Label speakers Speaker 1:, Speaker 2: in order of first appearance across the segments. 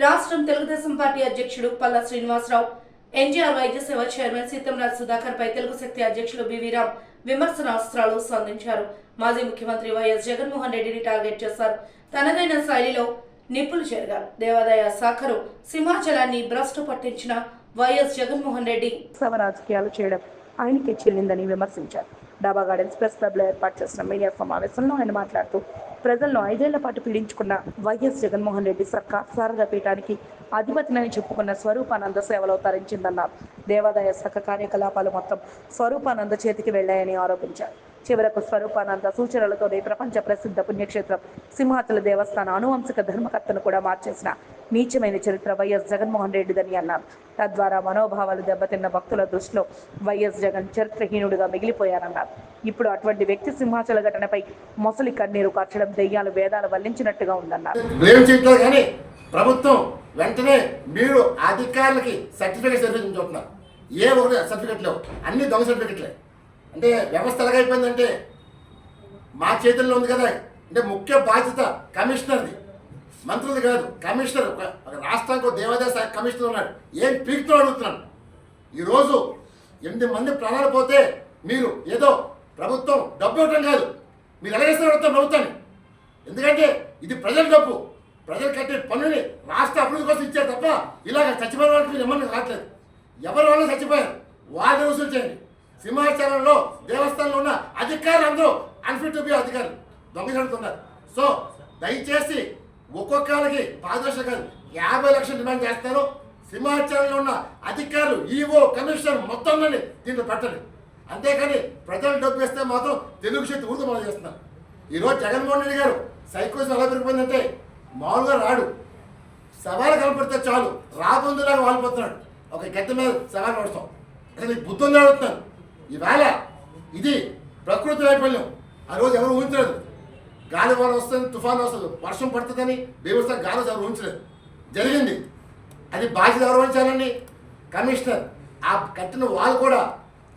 Speaker 1: రాష్ట్రం తెలుగుదేశం పార్టీ అధ్యక్షుడు పల్లా శ్రీనివాసరావు, ఎన్జీఆర్ వైద్య సేవ చైర్మన్ సీతంరాజ్ సుధాకర్ పై తెలుగు శక్తి అధ్యక్షులు బివిరామ్ విమర్శనాస్త్రాలు సంధించారు. మాజీ ముఖ్యమంత్రి వైఎస్ జగన్మోహన్ రెడ్డిని టార్గెట్ చేశారు. తనదైన శైలిలో నిప్పులు చెరగారు. దేవాదాయ శాఖను సింహాచలాన్ని భ్రష్టు పట్టించిన వైఎస్ జగన్మోహన్ రెడ్డి
Speaker 2: రాజకీయాలు చేయడం ఆయనకే చెల్లిందని విమర్శించారు. డాబా గార్డెన్స్ ప్రెస్ క్లబ్లో ఏర్పాటు చేసిన మీడియా సమావేశంలో ఆయన మాట్లాడుతూ, ప్రజలను 5 ఏళ్ల పాటు పీడించుకున్న వైఎస్ జగన్మోహన్ రెడ్డి సర్కార్ శారదా పీఠానికి అధిపతినని చెప్పుకున్న స్వరూపానంద సేవలో తరించిందన్నారు. దేవాదాయ శాఖ కార్యకలాపాలు మొత్తం స్వరూపానంద చేతికి వెళ్లాయని ఆరోపించారు. చివరకు స్వరూపానంద సూచనలతోనే ప్రపంచ ప్రసిద్ధ పుణ్యక్షేత్రం సింహాచల దేవస్థాన ఆనువంశిక ధర్మకర్తను కూడా మార్చేసిన నీచమైన చరిత్ర వైఎస్ జగన్మోహన్ రెడ్డిదని అన్నారు. తద్వారా మనోభావాలు దెబ్బతిన్న భక్తుల దృష్టిలో వైఎస్ జగన్ చరిత్రహీనుడిగా మిగిలిపోయారన్నారు. ఇప్పుడు అటువంటి వ్యక్తి సింహాచల ఘటనపై మొసలి కన్నీరు కార్చడం దెయ్యాలు వేదాలు వల్లించినట్టుగా ఉందన్నారు.
Speaker 3: ప్రభుత్వం వెంటనే మీరు అధికారులకి సర్టిఫికేట్ చూస్తున్నారు. ఏ ఒకటి సర్టిఫికెట్ లేవు, అన్ని దొంగ సర్టిఫికెట్లే. అంటే వ్యవస్థ ఎలాగైపోయిందంటే మా చేతుల్లో ఉంది కదా. అంటే ముఖ్య బాధ్యత కమిషనర్ది, మంత్రులది కాదు. కమిషనర్ రాష్ట్రానికి దేవాదాయ శాఖ కమిషనర్ ఉన్నాడు. ఏం పీక్తో అడుగుతున్నాను. ఈరోజు 8 మంది ప్రాణాలు పోతే మీరు ఏదో ప్రభుత్వం డబ్బు ఇవ్వటం కాదు, మీరు ఎలాగేస్తారు అడుగుతాం ప్రభుత్వాన్ని. ఎందుకంటే ఇది ప్రజల డబ్బు, ప్రజలు కట్టే పన్నుని రాష్ట్ర అభివృద్ధి కోసం ఇచ్చారు తప్ప ఇలాగ చచ్చిపోయిన వాళ్ళకి మీరు ఎమ్మని రావట్లేదు. ఎవరి వాళ్ళు చచ్చిపోయారు వాళ్ళు వసూలు చేయండి. సింహాచలంలో దేవస్థానంలో ఉన్న అధికారులు అందరూ అన్ఫిట్ టు బి అధికారులు దొంగలుతున్నారు. సో దయచేసి ఒక్కొక్కరికి పాదర్శన కాదు 50 లక్షలు డిమాండ్ చేస్తారు. సింహాచలంలో ఉన్న అధికారులు, ఈవో, కమిషనర్ మొత్తం దీంట్లో పెట్టండి. అంతేకాని ప్రజలు డబ్బు ఇస్తే మాత్రం తెలుగు శక్తి ఊరుతూ మనం చేస్తున్నారు. ఈరోజు జగన్మోహన్ రెడ్డి గారు సైకోసం ఎలా పెరిగిపోయిందంటే మామూలుగా రాడు, సవాలు కనపడితే చాలు రాబందులాగా వాలిపోతున్నాడు. ఒక గద్దె మీద సవాలు నడుస్తాం. అసలు ఈ బుద్ధుని అడుగుతున్నాను. ఈవేళ ఇది ప్రకృతి వైఫల్యం. ఆ రోజు ఎవరు ఊహించలేదు. గాలి వాన వస్తుంది, తుఫాను వస్తుంది, వర్షం పడుతుందని బీభత్స గాలి ఎవరు ఊహించలేదు. జరిగింది. అది బాధ్యత ఎవరు వహించాలండి? కమిషనర్. ఆ కట్టిన వాళ్ళు కూడా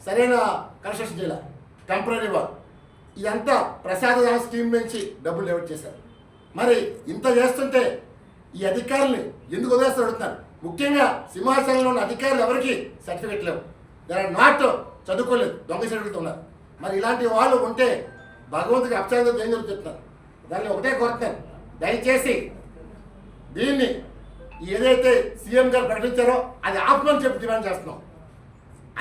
Speaker 3: సరైన కన్స్ట్రక్షన్ చేయాలి, టెంపరీ వాల్. ఇదంతా ప్రసాద స్కీమ్ నుంచి డబ్బులు డెవలప్ చేశారు. మరి ఇంత చేస్తుంటే ఈ అధికారుల్ని ఎందుకు వదిలేస్తారు అడుగుతున్నారు. ముఖ్యంగా సింహాచలంలో ఉన్న అధికారులు ఎవరికి సర్టిఫికెట్ లేవు. దే ఆర్ నాట్ చదువుకోలేదు, దొంగ సర్టిఫికెట్ ఉన్నారు. మరి ఇలాంటి వాళ్ళు ఉంటే భగవంతుడికి అపచారం ఏం చెప్తున్నారు. దాన్ని ఒకటే కోరుతున్నాను, దయచేసి దీన్ని ఏదైతే సీఎం గారు ప్రకటించారో అది ఆపమని చెప్పి డిమాండ్ చేస్తున్నాం.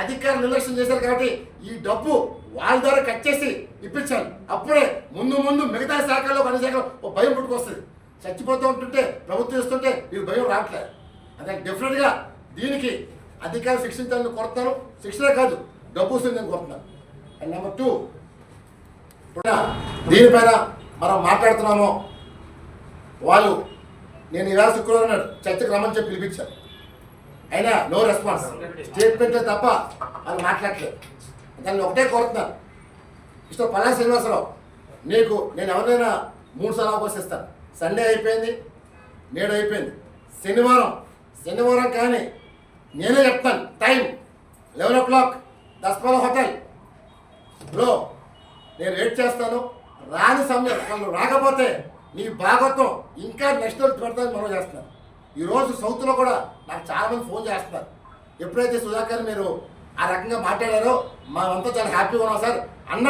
Speaker 3: అధికారులు నిర్లక్ష్యం చేశారు కాబట్టి ఈ డబ్బు వాళ్ళ ద్వారా కట్ చేసి ఇప్పించాలి. అప్పుడే ముందు మిగతా శాఖల్లో అన్ని శాఖలో ఒక భయం పుట్టుకొస్తుంది. చచ్చిపోతూ ఉంటుంటే ప్రభుత్వం ఇస్తుంటే వీళ్ళు భయం రావట్లేదు. అదే డెఫినెట్గా దీనికి అధికారులు శిక్షించాలని కోరుతాను. శిక్షణ కాదు, డబ్బు వస్తుందని కోరుతున్నాను. అండ్ నెంబర్ 2, దీనిపైన మనం మాట్లాడుతున్నామో వాళ్ళు నేను ఈవేళ శుక్రవారం నాడు చర్చకు రమ్మని చెప్పి పిలిపించాను. అయినా నో రెస్పాన్స్, స్టేట్మెంటే తప్ప వాళ్ళు మాట్లాడలేదు. దాన్ని ఒకటే కోరుతున్నాను. ఇష్టం పల్లా శ్రీనివాసరావు, నీకు నేను ఎవరినైనా 3 సార్లు అవకాశం ఇస్తాను. సండే అయిపోయింది, నేడు అయిపోయింది, శనివారం కానీ నేనే చెప్తాను. టైం 11 o'clock దస్పాల హోటల్లో నేను వెయిట్ చేస్తాను. రాని సమయం వాళ్ళు రాకపోతే నీ భాగత్వం ఇంకా నెక్స్ట్ పెడతానని మనం చేస్తున్నాను. ఈరోజు సౌత్లో కూడా నాకు చాలామంది ఫోన్ చేస్తున్నారు. ఎప్పుడైతే సుధాకర్ మీరు ఆ రకంగా మాట్లాడారో మనమంతా చాలా హ్యాపీగా ఉన్నాం సార్. అన్న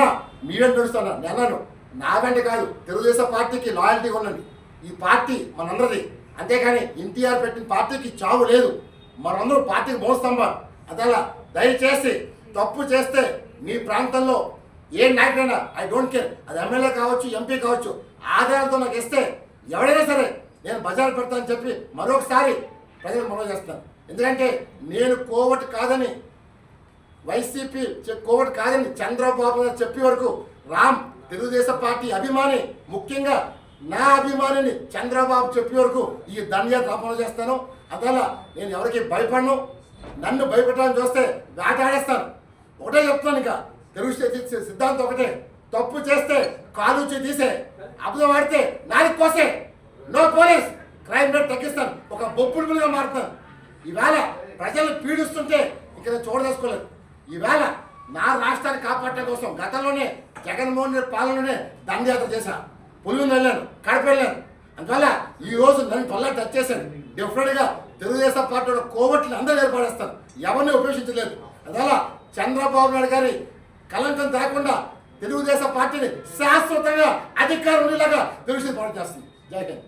Speaker 3: మీడియం నడుస్తున్నారు. నేను అన్నాను, నా వెంట కాదు, తెలుగుదేశం పార్టీకి లాయల్టీగా ఉండండి. ఈ పార్టీ మనందరిది. అంతేకాని ఎన్టీఆర్ పెట్టిన పార్టీకి చావు లేదు. మనందరూ పార్టీకి మోస్తంభాలు. అదలా దయచేసి తప్పు చేస్తే మీ ప్రాంతంలో ఏ నాయకుడైనా ఐ డోంట్ కేర్, అది ఎమ్మెల్యే కావచ్చు, ఎంపీ కావచ్చు, ఆధారంతో నాకు ఇస్తే ఎవడైనా సరే నేను బజారు పెడతానని చెప్పి మరొకసారి ప్రజలు మనవి చేస్తాను. ఎందుకంటే నేను కోవట్ కాదని, వైసీపీ కోవట్ కాదని చంద్రబాబు గారు చెప్పే వరకు రామ్ తెలుగుదేశం పార్టీ అభిమాని, ముఖ్యంగా నా అభిమానిని చంద్రబాబు చెప్పే వరకు ఈ దండయాత్ర అమలు చేస్తాను. అందువల్ల నేను ఎవరికి భయపడను. నన్ను భయపెట్టాలని చూస్తే వేటాడేస్తాను. ఒకటే చెప్తాను, ఇంకా తెలుగు సిద్ధాంతం ఒకటే, తప్పు చేస్తే కాలు తీసే, అబద్ధం ఆడితే నాలుగు కోసే, నో పోలీస్, క్రైమ్ రేట్ తగ్గిస్తాను, ఒక బొప్పుడుగా మారుతాను. ఈవేళ ప్రజలు పీడిస్తుంటే ఇక్కడ చూడదలుచుకోలేదు. ఈవేళ నా రాష్ట్రాన్ని కాపాడటం కోసం గతంలోనే జగన్మోహన్ రెడ్డి పాలనలోనే దండయాత్ర చేశా. పుల్లూరు వెళ్ళాను, కడప వెళ్ళాను, అందువల్ల ఈ రోజు నన్ను పొల్లా టచ్ చేశాడు. డెఫినెట్గా తెలుగుదేశం పార్టీ కోవట్లు అందరూ ఏర్పడేస్తారు, ఎవరిని ఉపేక్షించలేదు. అందువల్ల చంద్రబాబు నాయుడు గారి కలంకం తాకుండా తెలుగుదేశం పార్టీని శాశ్వతంగా అధికారం ఉండేలాగా తెలుగుదేశం పార్టీ చేస్తుంది. జై హింద్.